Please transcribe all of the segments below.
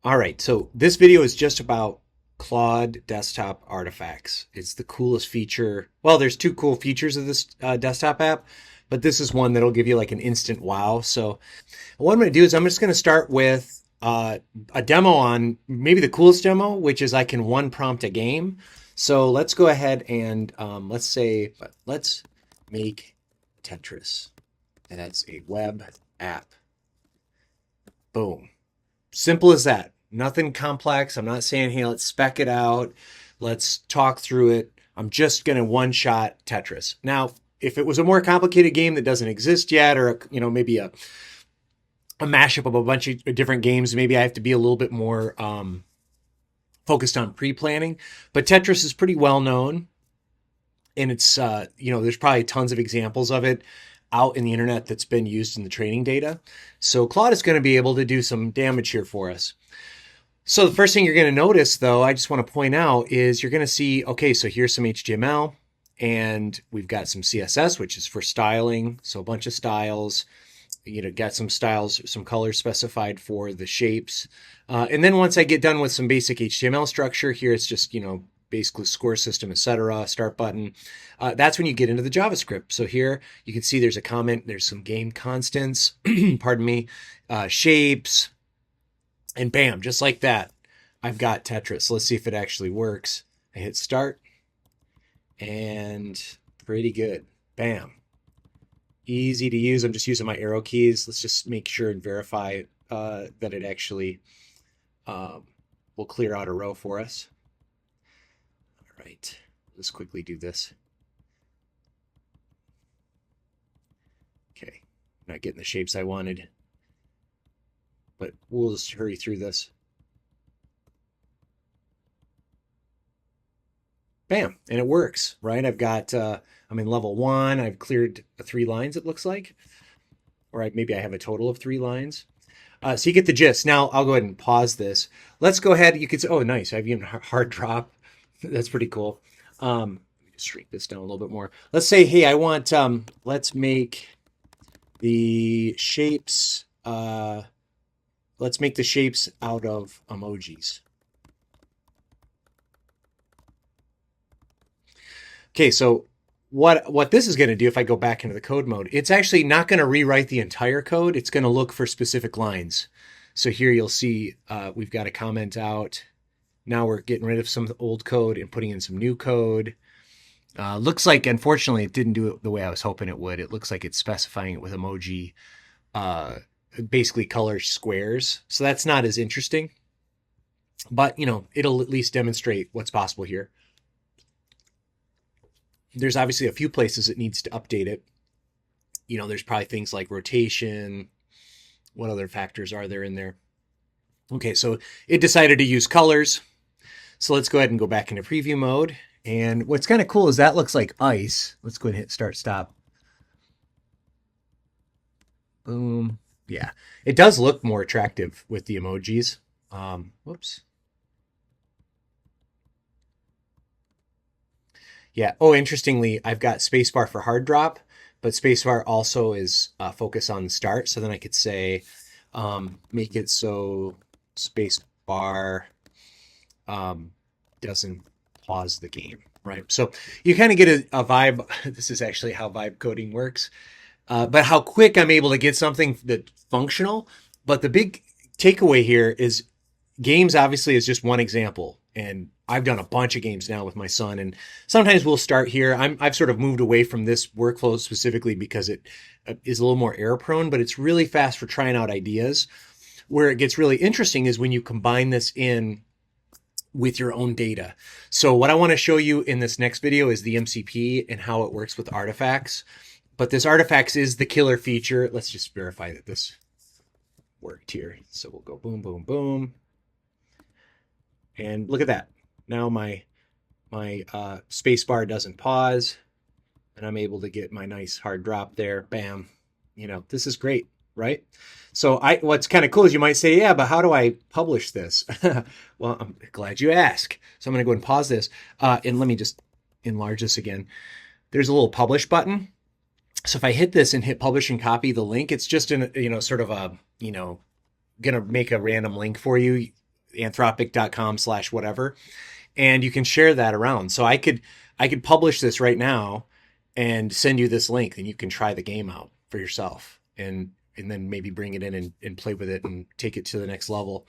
All right, so this video is just about Claude desktop artifacts. It's the coolest feature. Well, there's two cool features of this desktop app, but this is one that'll give you like an instant wow. So what I'm going to do is I'm just going to start with a demo on maybe the coolest demo, which is I can one prompt a game. So let's go ahead and let's make Tetris as a web app. Boom. Simple as that. Nothing complex. I'm not saying, hey, let's spec it out. Let's talk through it. I'm just going to one-shot Tetris. Now, if it was a more complicated game that doesn't exist yet, or maybe a mashup of a bunch of different games, maybe I have to be a little bit more focused on pre-planning. But Tetris is pretty well known, and it's there's probably tons of examples of it out in the internet that's been used in the training data. So Claude is going to be able to do some damage here for us. So the first thing you're going to notice, though, I just want to point out is you're going to see, okay, so here's some HTML, and we've got some CSS, which is for styling. So a bunch of styles, got some styles, some colors specified for the shapes. And then once I get done with some basic HTML structure, here it's just, basically score system, etc., start button. That's when you get into the JavaScript. So here you can see there's a comment, there's some game constants, pardon me, shapes, and bam, just like that, I've got Tetris. Let's see if it actually works. I hit start, and pretty good. Bam. Easy to use. I'm just using my arrow keys. Let's just make sure and verify that it actually will clear out a row for us. All right, let's quickly do this. Okay, not getting the shapes I wanted, but we'll just hurry through this. Bam, and it works, right? I've got, I'm in level 1. I've cleared 3 lines, it looks like. Or maybe I have a total of 3 lines. So you get the gist. Now I'll go ahead and pause this. Let's go ahead. You can say, oh, nice. I've even hard drop. That's pretty cool. Let me just shrink this down a little bit more. Let's say, hey, I want, let's make the shapes, let's make the shapes out of emojis. Okay, so what this is going to do, if I go back into the code mode, it's actually not going to rewrite the entire code. It's going to look for specific lines. So here you'll see we've got a comment out. Now we're getting rid of some old code and putting in some new code. Looks like, unfortunately, it didn't do it the way I was hoping it would. It looks like it's specifying it with emoji, basically color squares. So that's not as interesting. But, it'll at least demonstrate what's possible here. There's obviously a few places it needs to update it. There's probably things like rotation. What other factors are there in there? Okay, so it decided to use colors. So let's go ahead and go back into preview mode. And what's kind of cool is that looks like ice. Let's go ahead and hit start, stop. Boom. Yeah, it does look more attractive with the emojis. Whoops. Yeah. Oh, interestingly, I've got spacebar for hard drop, but spacebar also is focus on start. So then I could say, make it so spacebar doesn't pause the game, right? So you kind of get a vibe. This is actually how vibe coding works, but how quick I'm able to get something that's functional. But the big takeaway here is games obviously is just one example. And I've done a bunch of games now with my son, and sometimes we'll start here. I've sort of moved away from this workflow specifically because it is a little more error prone, but it's really fast for trying out ideas. Where it gets really interesting is when you combine this in with your own data. So what I want to show you in this next video is the MCP and how it works with artifacts. But this artifacts is the killer feature. Let's just verify that this worked here. So we'll go boom, boom, boom. And look at that. Now my space bar doesn't pause, and I'm able to get my nice hard drop there. Bam. This is great, right? So what's kind of cool is you might say, yeah, but how do I publish this? Well, I'm glad you asked. So I'm going to go ahead and pause this. And let me just enlarge this again. There's a little publish button. So if I hit this and hit publish and copy the link, it's just sort of a, going to make a random link for you. anthropic.com/whatever, and you can share that around. So I could publish this right now and send you this link, and you can try the game out for yourself, and then maybe bring it in and play with it and take it to the next level.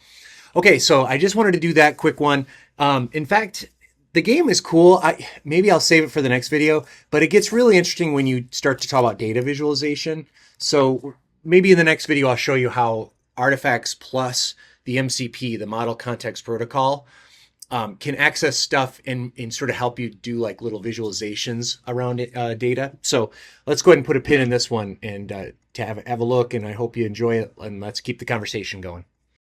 Okay, so I just wanted to do that quick one. In fact, the game is cool. Maybe I'll save it for the next video, but it gets really interesting when you start to talk about data visualization. So maybe in the next video, I'll show you how Artifacts plus the MCP, the Model Context Protocol, can access stuff and sort of help you do like little visualizations around data. So let's go ahead and put a pin in this one and to have a look, and I hope you enjoy it, and let's keep the conversation going.